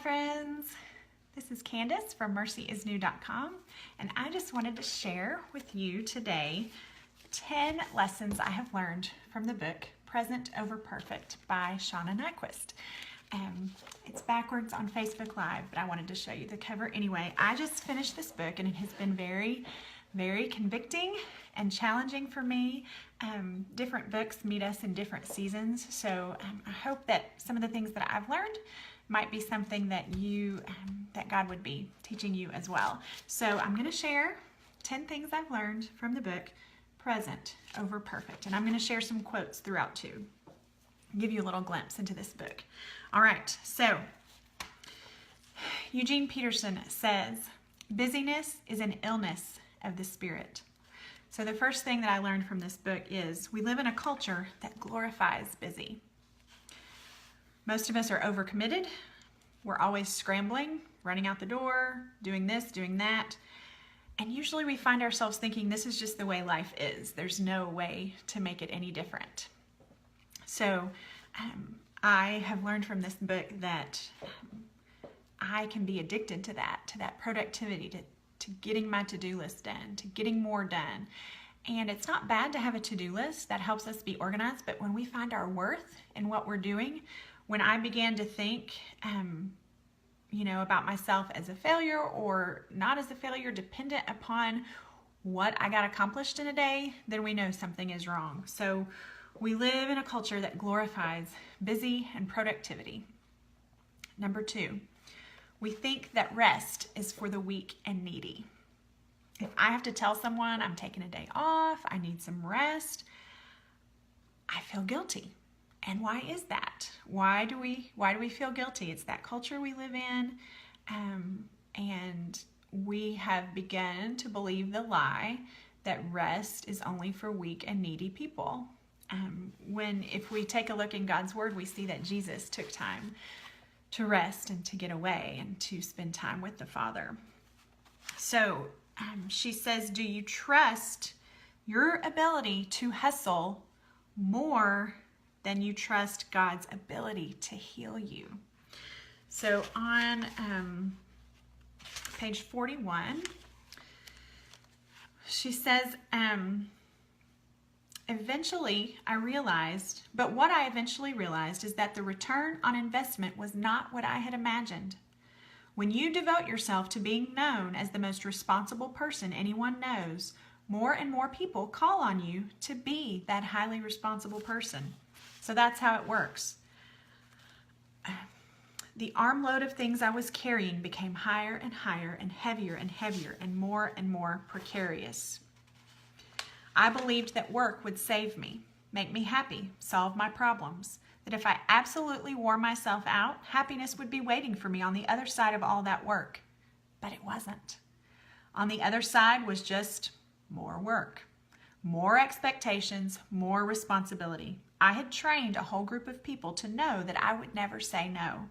friends. This is Candace from mercyisnew.com, and I just wanted to share with you today 10 lessons I have learned from the book Present Over Perfect by Shauna Niequist. It's backwards on Facebook Live, but I wanted to show you the cover anyway. I just finished this book, and it has been very, very convicting and challenging for me. Different books meet us in different seasons, so I hope that some of the things that I've learned might be something that that God would be teaching you as well. So I'm going to share 10 things I've learned from the book Present Over Perfect, and I'm going to share some quotes throughout too. Give you a little glimpse into this book. All right, so Eugene Peterson says, busyness is an illness of the spirit. So the first thing that I learned from this book is we live in a culture that glorifies busy. Most of us are overcommitted. We're always scrambling, running out the door, doing this, doing that. And usually we find ourselves thinking this is just the way life is. There's no way to make it any different. So I have learned from this book that I can be addicted to that productivity, to getting my to-do list done, to getting more done. And it's not bad to have a to-do list. That helps us be organized. But when we find our worth in what we're doing, when I began to think, about myself as a failure or not as a failure, dependent upon what I got accomplished in a day, then we know something is wrong. So we live in a culture that glorifies busy and productivity. Number 2, we think that rest is for the weak and needy. If I have to tell someone I'm taking a day off, I need some rest, I feel guilty. And why is that? Why do we feel guilty? It's that culture we live in, and we have begun to believe the lie that rest is only for weak and needy people. If we take a look in God's Word, we see that Jesus took time to rest and to get away and to spend time with the Father. So she says, do you trust your ability to hustle more than you trust God's ability to heal you? So on page 41, she says, what I eventually realized is that the return on investment was not what I had imagined. When you devote yourself to being known as the most responsible person anyone knows, more and more people call on you to be that highly responsible person. So that's how it works. The armload of things I was carrying became higher and higher and heavier and more precarious. I believed that work would save me, make me happy, solve my problems, that if I absolutely wore myself out, happiness would be waiting for me on the other side of all that work. But it wasn't. On the other side was just more work, more expectations, more responsibility. I had trained a whole group of people to know that I would never say no.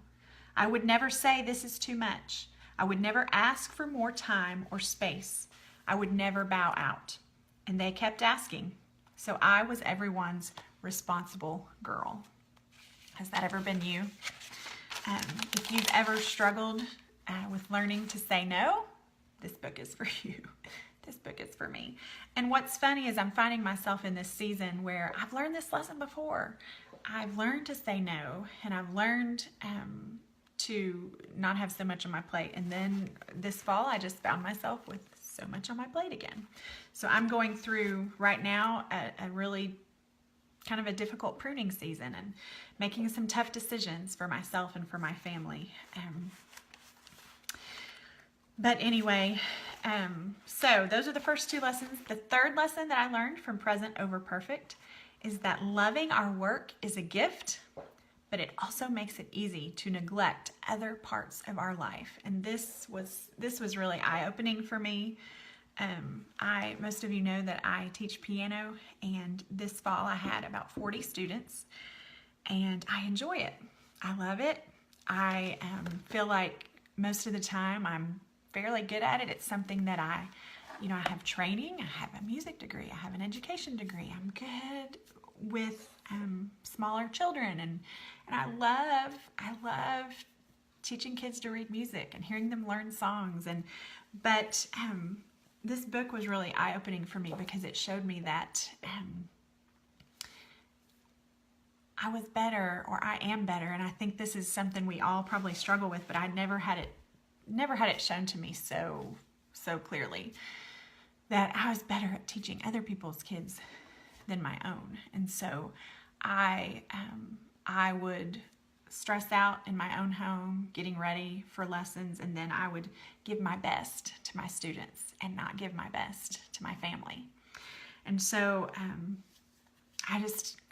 I would never say this is too much. I would never ask for more time or space. I would never bow out. And they kept asking. So I was everyone's responsible girl. Has that ever been you? If you've ever struggled with learning to say no, this book is for you. This book is for me. And what's funny is I'm finding myself in this season where I've learned this lesson before. I've learned to say no, and I've learned to not have so much on my plate. And then this fall, I just found myself with so much on my plate again. So I'm going through right now a really kind of a difficult pruning season and making some tough decisions for myself and for my family. But anyway, so those are the first 2 lessons. The third lesson that I learned from Present Over Perfect is that loving our work is a gift, but it also makes it easy to neglect other parts of our life. And this was really eye-opening for me. Most of you know that I teach piano, and this fall I had about 40 students, and I enjoy it. I love it. I feel like most of the time I'm fairly good at it. It's something that I have training, I have a music degree, I have an education degree. I'm good with smaller children, and I love teaching kids to read music and hearing them learn songs. But this book was really eye-opening for me because it showed me that I was better, or I am better. And I think this is something we all probably struggle with, but I never had it shown to me so clearly that I was better at teaching other people's kids than my own. And so I would stress out in my own home getting ready for lessons, and then I would give my best to my students and not give my best to my family. And so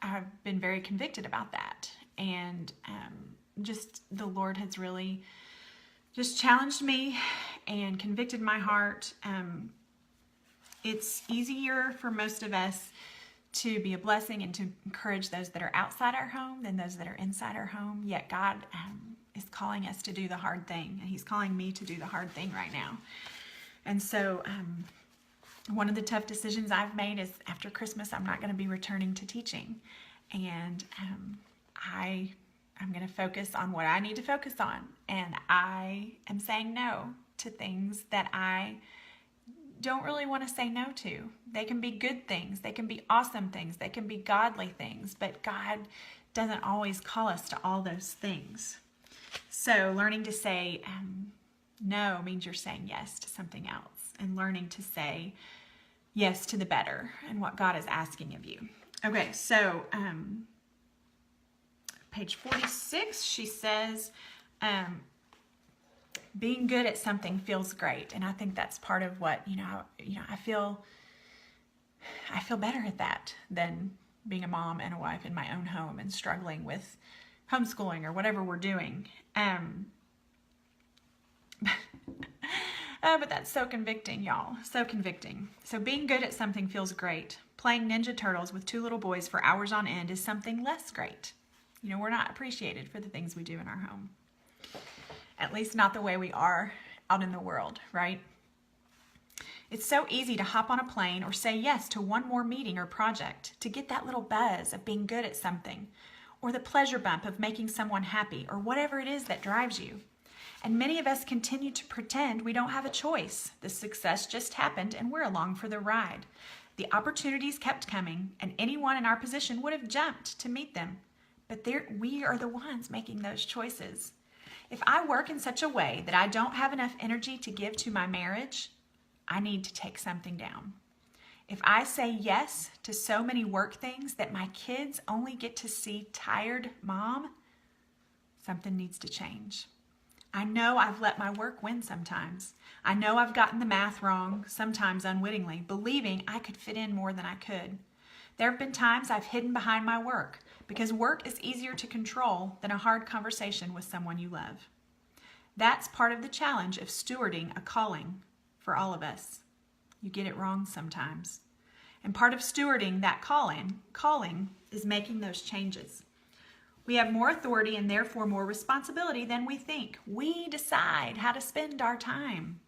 I've been very convicted about that, and just the Lord has really just challenged me and convicted my heart. It's easier for most of us to be a blessing and to encourage those that are outside our home than those that are inside our home. Yet God is calling us to do the hard thing, and He's calling me to do the hard thing right now. And so one of the tough decisions I've made is after Christmas, I'm not going to be returning to teaching. And I'm going to focus on what I need to focus on. And I am saying no to things that I don't really want to say no to. They can be good things. They can be awesome things. They can be godly things. But God doesn't always call us to all those things. So learning to say no means you're saying yes to something else. And learning to say yes to the better and what God is asking of you. Okay, so page 46, she says, being good at something feels great. And I think that's part of what, I feel better at that than being a mom and a wife in my own home and struggling with homeschooling or whatever we're doing. But that's so convicting, y'all. So convicting. So being good at something feels great. Playing Ninja Turtles with 2 little boys for hours on end is something less great. We're not appreciated for the things we do in our home. At least not the way we are out in the world, right? It's so easy to hop on a plane or say yes to one more meeting or project to get that little buzz of being good at something, or the pleasure bump of making someone happy, or whatever it is that drives you. And many of us continue to pretend we don't have a choice. The success just happened and we're along for the ride. The opportunities kept coming, and anyone in our position would have jumped to meet them. But we are the ones making those choices. If I work in such a way that I don't have enough energy to give to my marriage, I need to take something down. If I say yes to so many work things that my kids only get to see tired mom, something needs to change. I know I've let my work win sometimes. I know I've gotten the math wrong, sometimes unwittingly, believing I could fit in more than I could. There have been times I've hidden behind my work because work is easier to control than a hard conversation with someone you love. That's part of the challenge of stewarding a calling for all of us. You get it wrong sometimes. And part of stewarding that calling is making those changes. We have more authority and therefore more responsibility than we think. We decide how to spend our time.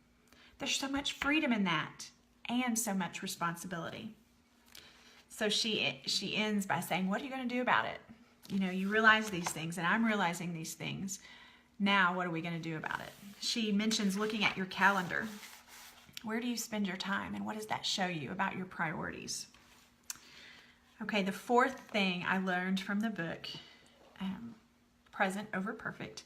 There's so much freedom in that and so much responsibility. So she ends by saying, what are you going to do about it? You realize these things, and I'm realizing these things. Now, what are we going to do about it? She mentions looking at your calendar. Where do you spend your time, and what does that show you about your priorities? Okay, the fourth thing I learned from the book, Present Over Perfect.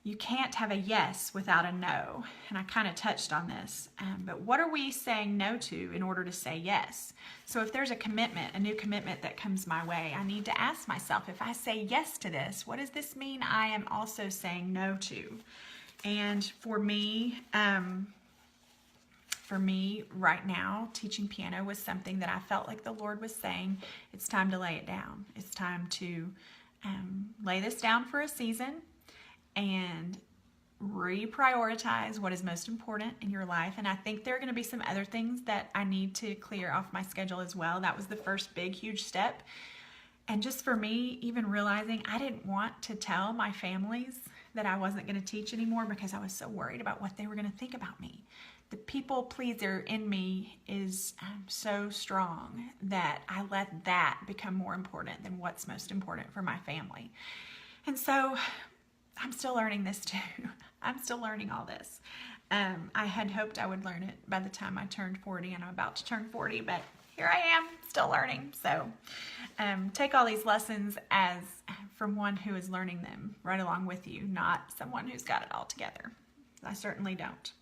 You can't have a yes without a no. And I kind of touched on this. But what are we saying no to in order to say yes? So if there's a commitment, a new commitment that comes my way, I need to ask myself, if I say yes to this, what does this mean I am also saying no to? And for me right now, teaching piano was something that I felt like the Lord was saying, it's time to lay it down. It's time to lay this down for a season and reprioritize what is most important in your life. And I think there are going to be some other things that I need to clear off my schedule as well. That was the first big, huge step. And just for me, even realizing I didn't want to tell my families that I wasn't going to teach anymore because I was so worried about what they were going to think about me. The people pleaser in me is so strong that I let that become more important than what's most important for my family. And so I'm still learning this too. I'm still learning all this. I had hoped I would learn it by the time I turned 40, and I'm about to turn 40, but here I am still learning. So take all these lessons as from one who is learning them right along with you, not someone who's got it all together. I certainly don't.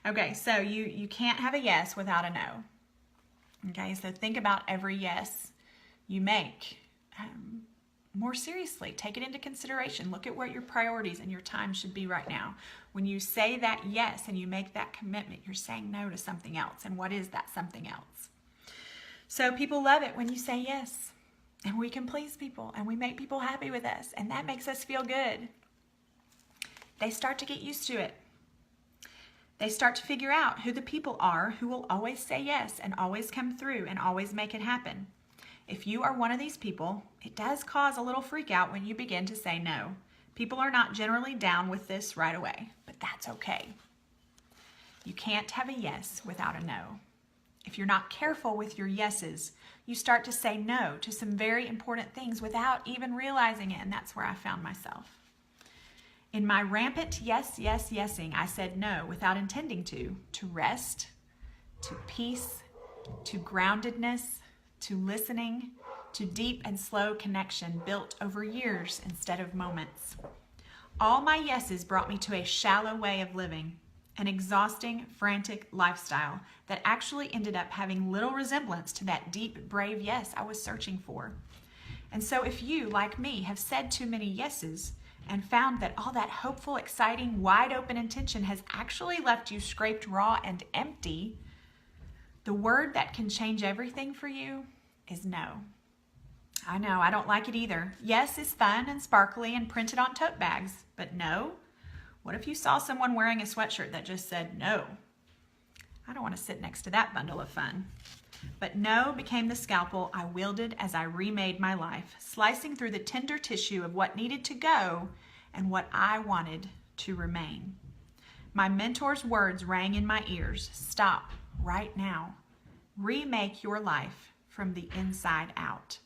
Okay, so you can't have a yes without a no. Okay, so think about every yes you make. More seriously, take it into consideration. Look at what your priorities and your time should be right now. When you say that yes and you make that commitment, you're saying no to something else. And what is that something else? So people love it when you say yes. And we can please people and we make people happy with us. And that makes us feel good. They start to get used to it. They start to figure out who the people are who will always say yes and always come through and always make it happen. If you are one of these people, it does cause a little freak out when you begin to say no. People are not generally down with this right away, but that's okay. You can't have a yes without a no. If you're not careful with your yeses, you start to say no to some very important things without even realizing it, and that's where I found myself. In my rampant yesing, I said no without intending to rest, to peace, to groundedness, to listening, to deep and slow connection built over years instead of moments. All my yeses brought me to a shallow way of living, an exhausting, frantic lifestyle that actually ended up having little resemblance to that deep, brave yes I was searching for. And so if you, like me, have said too many yeses and found that all that hopeful, exciting, wide open intention has actually left you scraped raw and empty, the word that can change everything for you is no. I know, I don't like it either. Yes is fun and sparkly and printed on tote bags, but no? What if you saw someone wearing a sweatshirt that just said no? I don't want to sit next to that bundle of fun. But no became the scalpel I wielded as I remade my life, slicing through the tender tissue of what needed to go and what I wanted to remain. My mentor's words rang in my ears. Stop right now. Remake your life from the inside out.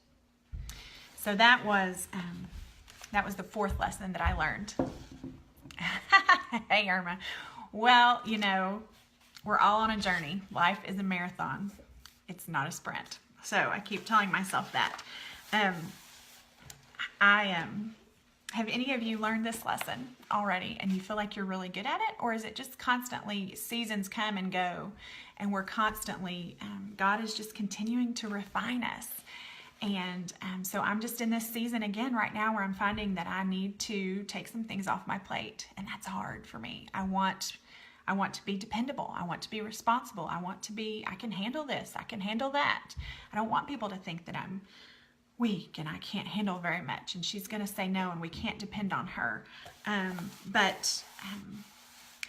So that was the fourth lesson that I learned. Hey, Irma. Well, you know, we're all on a journey. Life is a marathon. It's not a sprint. So I keep telling myself that. Have any of you learned this lesson already and you feel like you're really good at it? Or is it just constantly seasons come and go and we're constantly, God is just continuing to refine us. And so I'm just in this season again right now where I'm finding that I need to take some things off my plate. And that's hard for me. I want to be dependable. I want to be responsible. I can handle this. I can handle that. I don't want people to think that I'm weak and I can't handle very much and she's going to say no and we can't depend on her. But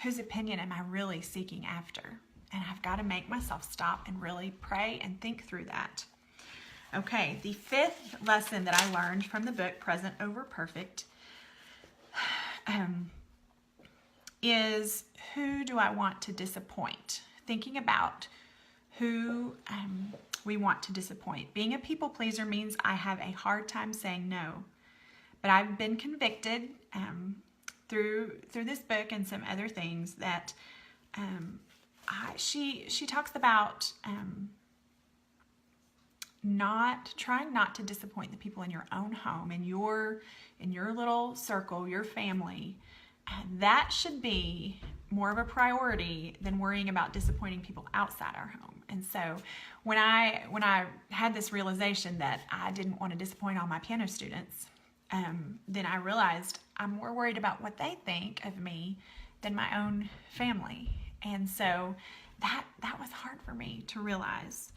whose opinion am I really seeking after? And I've got to make myself stop and really pray and think through that. Okay, the fifth lesson that I learned from the book Present Over Perfect is who do I want to disappoint? Thinking about who we want to disappoint. Being a people pleaser means I have a hard time saying no. But I've been convicted through this book and some other things that she talks about trying not to disappoint the people in your own home, in your little circle, your family. That should be more of a priority than worrying about disappointing people outside our home. And so when I had this realization that I didn't want to disappoint all my piano students, then I realized I'm more worried about what they think of me than my own family. And so that was hard for me to realize.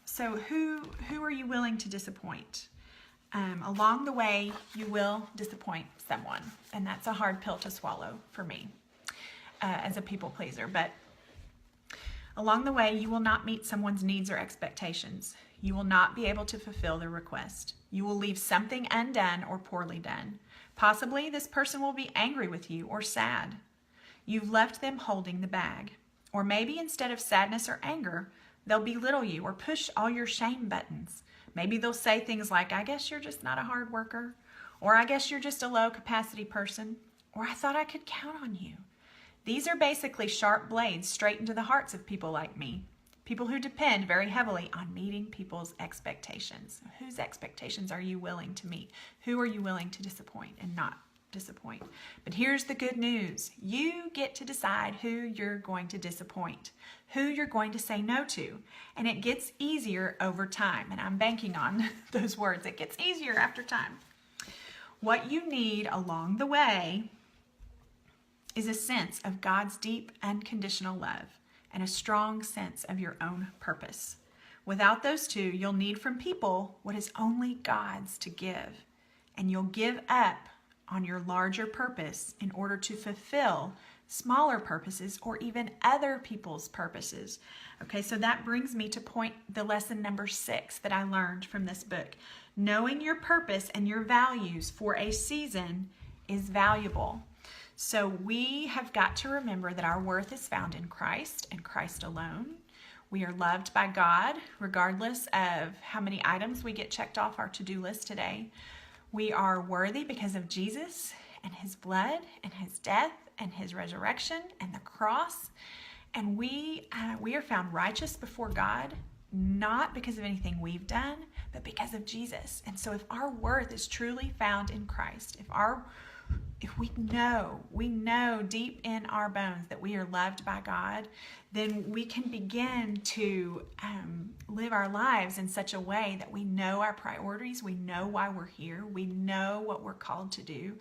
So who are you willing to disappoint? Along the way, you will disappoint someone, and that's a hard pill to swallow for me as a people pleaser. But along the way, you will not meet someone's needs or expectations. You will not be able to fulfill their request. You will leave something undone or poorly done. Possibly this person will be angry with you or sad. You've left them holding the bag. Or maybe instead of sadness or anger, they'll belittle you or push all your shame buttons. Maybe they'll say things like, I guess you're just not a hard worker. or I guess you're just a low capacity person, or I thought I could count on you. These are basically sharp blades straight into the hearts of people like me. People who depend very heavily on meeting people's expectations. Whose expectations are you willing to meet? Who are you willing to disappoint and not disappoint? But here's the good news. You get to decide who you're going to disappoint, who you're going to say no to. And it gets easier over time. And I'm banking on those words. It gets easier after time. What you need along the way is a sense of God's deep unconditional love and a strong sense of your own purpose. Without those two, you'll need from people what is only God's to give. And you'll give up on your larger purpose in order to fulfill smaller purposes or even other people's purposes. Okay, so that brings me to the lesson number 6 that I learned from this book. Knowing your purpose and your values for a season is valuable. So we have got to remember that our worth is found in Christ and Christ alone. We are loved by God regardless of how many items we get checked off our to-do list today. We are worthy because of Jesus and his blood and his death and his resurrection and the cross. And we are found righteous before God, not because of anything we've done, but because of Jesus. And so if our worth is truly found in Christ, if we know deep in our bones that we are loved by God, then we can begin to live our lives in such a way that we know our priorities, we know why we're here, we know what we're called to do,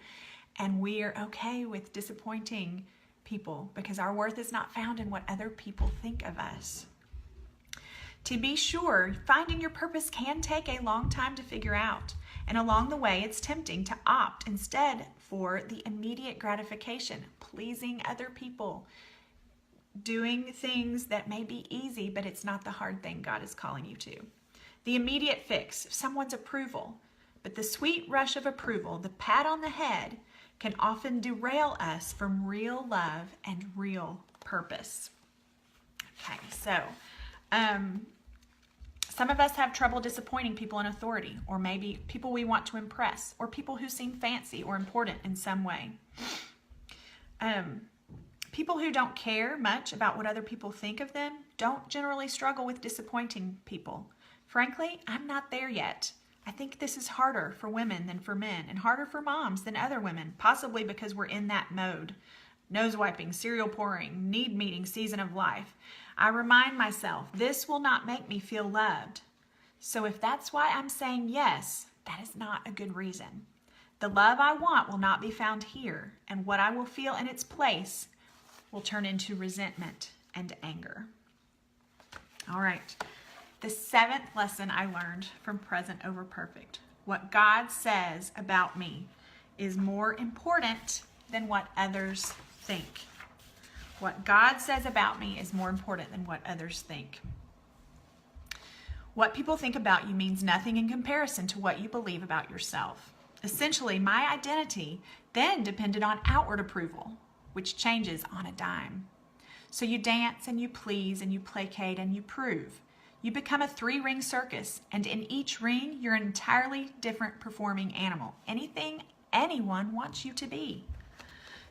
and we are okay with disappointing people because our worth is not found in what other people think of us. To be sure, finding your purpose can take a long time to figure out. And along the way, it's tempting to opt instead for the immediate gratification, pleasing other people, doing things that may be easy, but it's not the hard thing God is calling you to. The immediate fix, someone's approval. But the sweet rush of approval, the pat on the head, can often derail us from real love and real purpose. Okay, so some of us have trouble disappointing people in authority, or maybe people we want to impress, or people who seem fancy or important in some way. People who don't care much about what other people think of them don't generally struggle with disappointing people. Frankly, I'm not there yet. I think this is harder for women than for men, and harder for moms than other women, possibly because we're in that mode. Nose wiping, cereal pouring, need meeting season of life. I remind myself, this will not make me feel loved. So if that's why I'm saying yes, that is not a good reason. The love I want will not be found here, and what I will feel in its place will turn into resentment and anger. All right, the 7th lesson I learned from Present Over Perfect. What God says about me is more important than what others think. What God says about me is more important than what others think. What people think about you means nothing in comparison to what you believe about yourself. Essentially, my identity then depended on outward approval, which changes on a dime. So you dance and you please and you placate and you prove. You become a 3-ring circus, and in each ring, you're an entirely different performing animal. Anything anyone wants you to be.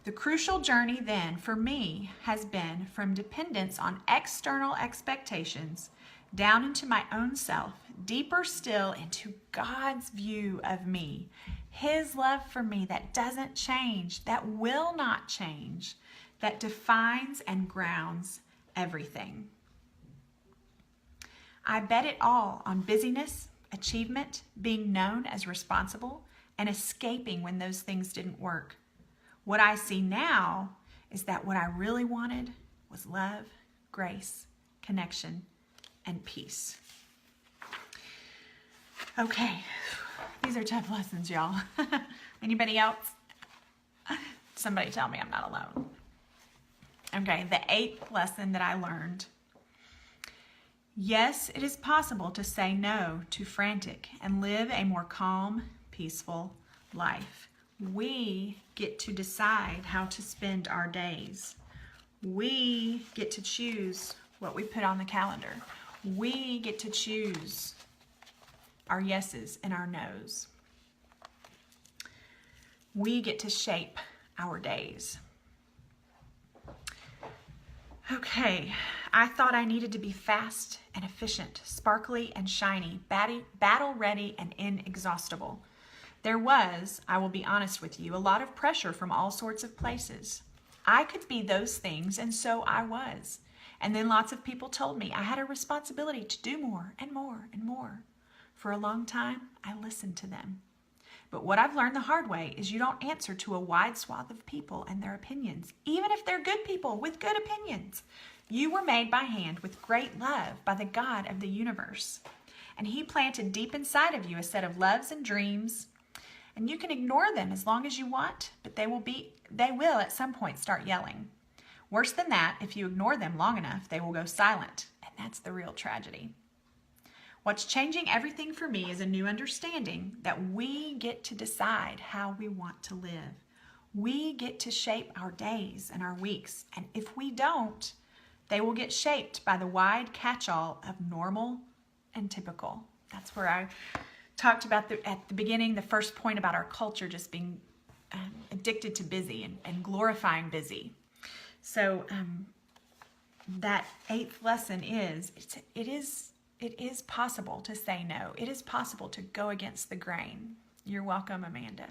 The crucial journey then for me has been from dependence on external expectations down into my own self, deeper still into God's view of me, his love for me that doesn't change, that will not change, that defines and grounds everything. I bet it all on busyness, achievement, being known as responsible, and escaping when those things didn't work. What I see now is that what I really wanted was love, grace, connection, and peace. Okay, these are tough lessons, y'all. Anybody else? Somebody tell me I'm not alone. Okay, the 8th lesson that I learned. Yes, it is possible to say no to frantic and live a more calm, peaceful life. We get to decide how to spend our days. We get to choose what we put on the calendar. We get to choose our yeses and our nos. We get to shape our days. Okay, I thought I needed to be fast and efficient, sparkly and shiny, battle ready and inexhaustible. There was, I will be honest with you, a lot of pressure from all sorts of places. I could be those things, and so I was. And then lots of people told me I had a responsibility to do more and more and more. For a long time, I listened to them. But what I've learned the hard way is you don't answer to a wide swath of people and their opinions, even if they're good people with good opinions. You were made by hand with great love by the God of the universe. And He planted deep inside of you a set of loves and dreams. And you can ignore them as long as you want, but they will at some point start yelling. Worse than that, if you ignore them long enough, they will go silent. And that's the real tragedy. What's changing everything for me is a new understanding that we get to decide how we want to live. We get to shape our days and our weeks. And if we don't, they will get shaped by the wide catch-all of normal and typical. That's where I talked about at the beginning, the first point about our culture just being addicted to busy and glorifying busy. So that 8th lesson is, it is possible to say no. It is possible to go against the grain. You're welcome, Amanda.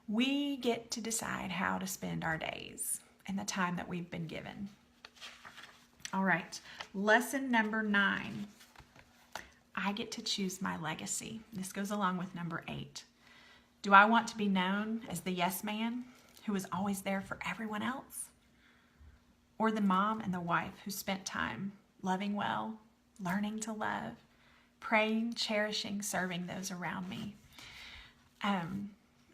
We get to decide how to spend our days and the time that we've been given. All right, lesson number 9. I get to choose my legacy. This goes along with number 8. Do I want to be known as the yes man who was always there for everyone else? Or the mom and the wife who spent time loving well, learning to love, praying, cherishing, serving those around me?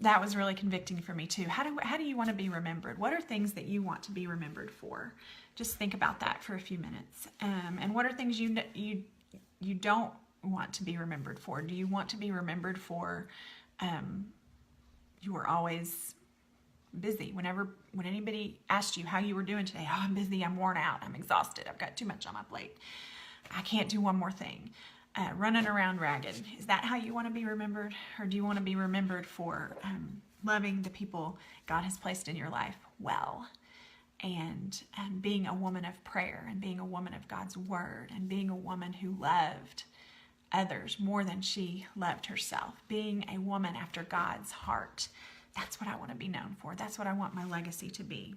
That was really convicting for me too. How do you want to be remembered? What are things that you want to be remembered for? Just think about that for a few minutes. And what are things you don't want to be remembered for? Do you want to be remembered for you were always busy? When anybody asked you how you were doing today, oh, I'm busy, I'm worn out, I'm exhausted, I've got too much on my plate, I can't do one more thing. Running around ragged. Is that how you want to be remembered? Or do you want to be remembered for loving the people God has placed in your life well, and being a woman of prayer, and being a woman of God's word, and being a woman who loved others more than she loved herself, being a woman after God's heart? That's what I want to be known for. That's what I want my legacy to be.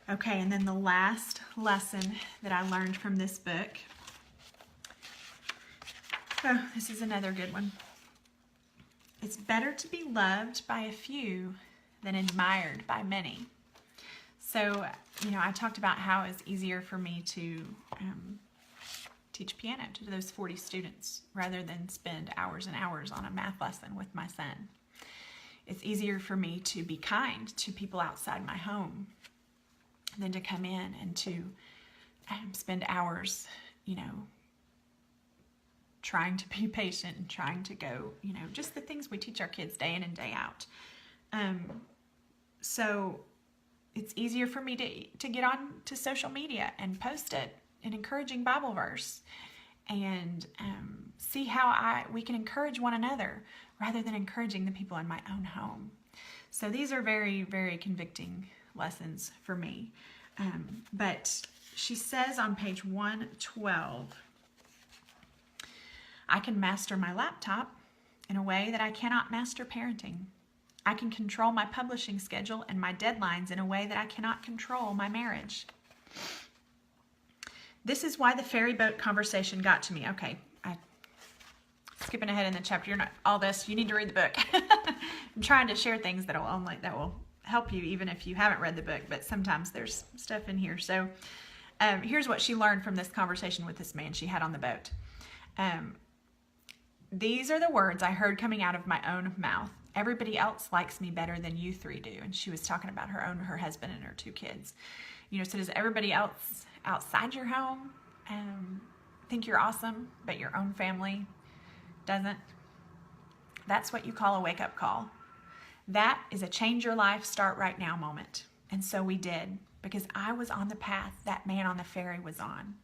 Okay, and then the last lesson that I learned from this book. Oh, this is another good one. It's better to be loved by a few than admired by many. So, I talked about how it's easier for me to teach piano to those 40 students rather than spend hours and hours on a math lesson with my son. It's easier for me to be kind to people outside my home than to come in and to spend hours, trying to be patient and trying to go, just the things we teach our kids day in and day out. So it's easier for me to get on to social media and post an encouraging Bible verse and see how we can encourage one another rather than encouraging the people in my own home. So these are very, very convicting lessons for me. But she says on page 112, I can master my laptop in a way that I cannot master parenting. I can control my publishing schedule and my deadlines in a way that I cannot control my marriage. This is why the ferry boat conversation got to me. Okay, I'm skipping ahead in the chapter. You're not all this. You need to read the book. I'm trying to share things that will help you even if you haven't read the book, but sometimes there's stuff in here. So here's what she learned from this conversation with this man she had on the boat. These are the words I heard coming out of my own mouth. Everybody else likes me better than you three do. And she was talking about her husband and her 2 kids. So does everybody else outside your home think you're awesome, but your own family doesn't? That's what you call a wake-up call. That is a change your life, start right now moment. And so we did, because I was on the path that man on the ferry was on.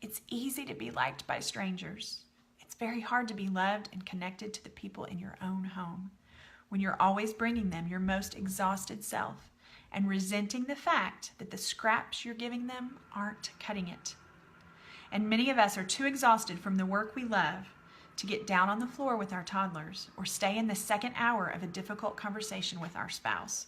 It's easy to be liked by strangers. It's very hard to be loved and connected to the people in your own home. when you're always bringing them your most exhausted self and resenting the fact that the scraps you're giving them aren't cutting it. And many of us are too exhausted from the work we love to get down on the floor with our toddlers or stay in the second hour of a difficult conversation with our spouse.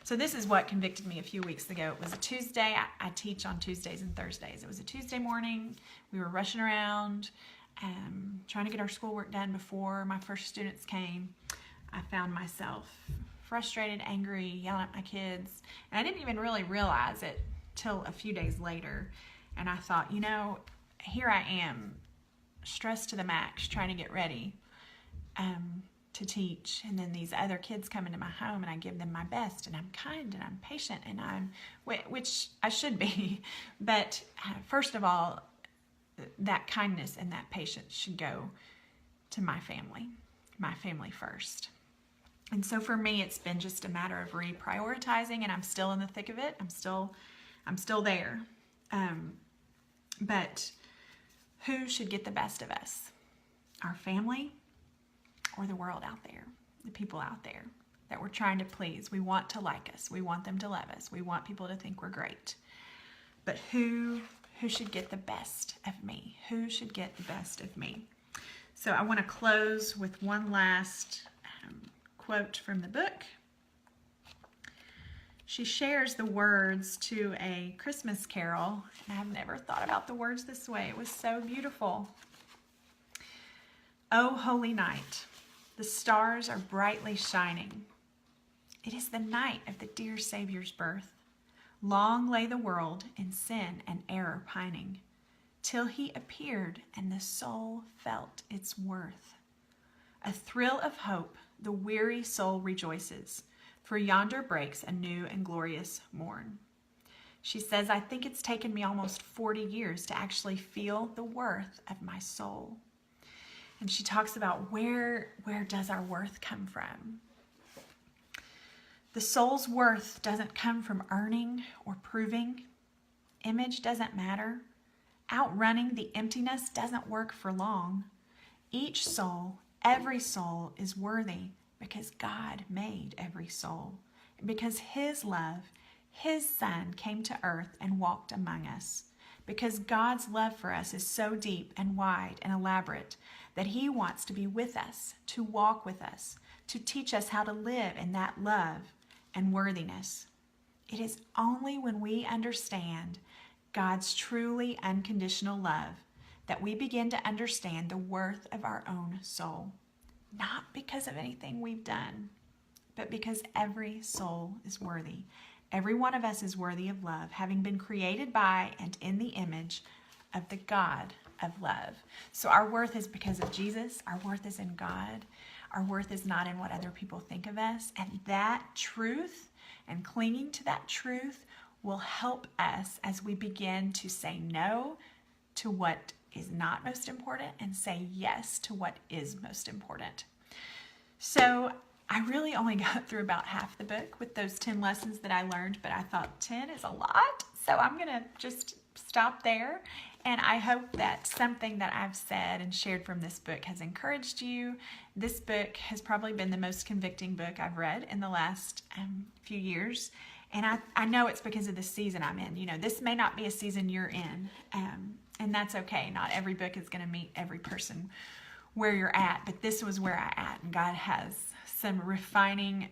So this is what convicted me a few weeks ago. It was a Tuesday. I teach on Tuesdays and Thursdays. It was a Tuesday morning. We were rushing around, trying to get our schoolwork done before my first students came. I found myself frustrated, angry, yelling at my kids. And I didn't even really realize it till a few days later. And I thought, here I am, stressed to the max, trying to get ready to teach. And then these other kids come into my home and I give them my best, and I'm kind and I'm patient, and which I should be. But first of all, that kindness and that patience should go to my family first. And so for me, it's been just a matter of reprioritizing, and I'm still in the thick of it. I'm still there. But who should get the best of us? Our family or the world out there, the people out there that we're trying to please? We want to like us. We want them to love us. We want people to think we're great. But who should get the best of me? Who should get the best of me? So I want to close with one last quote from the book. She shares the words to a Christmas carol, and I've never thought about the words this way. It was so beautiful. "O holy night, the stars are brightly shining. It is the night of the dear Savior's birth. Long lay the world in sin and error pining, till he appeared and the soul felt its worth. A thrill of hope, the weary soul rejoices, for yonder breaks a new and glorious morn." She says, "I think it's taken me almost 40 years to actually feel the worth of my soul." And she talks about where does our worth come from? The soul's worth doesn't come from earning or proving. Image doesn't matter. Outrunning the emptiness doesn't work for long. Each soul, every soul is worthy because God made every soul. Because his love, his Son, came to earth and walked among us. Because God's love for us is so deep and wide and elaborate that he wants to be with us, to walk with us, to teach us how to live in that love and worthiness. It is only when we understand God's truly unconditional love that we begin to understand the worth of our own soul. Not because of anything we've done, but because every soul is worthy. Every one of us is worthy of love, having been created by and in the image of the God of love. So our worth is because of Jesus. Our worth is in God. Our worth is not in what other people think of us. And that truth and clinging to that truth will help us as we begin to say no to what is not most important and say yes to what is most important. So I really only got through about half the book with those 10 lessons that I learned, but I thought 10 is a lot. So I'm going to just stop there. And I hope that something that I've said and shared from this book has encouraged you. This book has probably been the most convicting book I've read in the last few years. And I know it's because of the season I'm in. This may not be a season you're in, and that's okay. Not every book is going to meet every person where you're at, but this was where I'm at, and God has some refining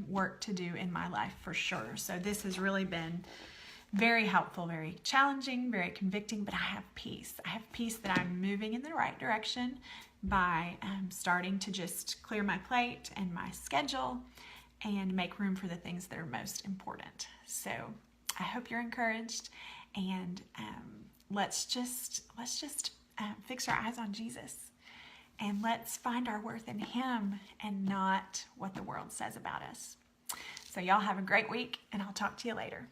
work to do in my life for sure. So this has really been very helpful, very challenging, very convicting, but I have peace. I have peace that I'm moving in the right direction by starting to just clear my plate and my schedule and make room for the things that are most important. So I hope you're encouraged, and let's just fix our eyes on Jesus, and let's find our worth in him and not what the world says about us. So y'all have a great week, and I'll talk to you later.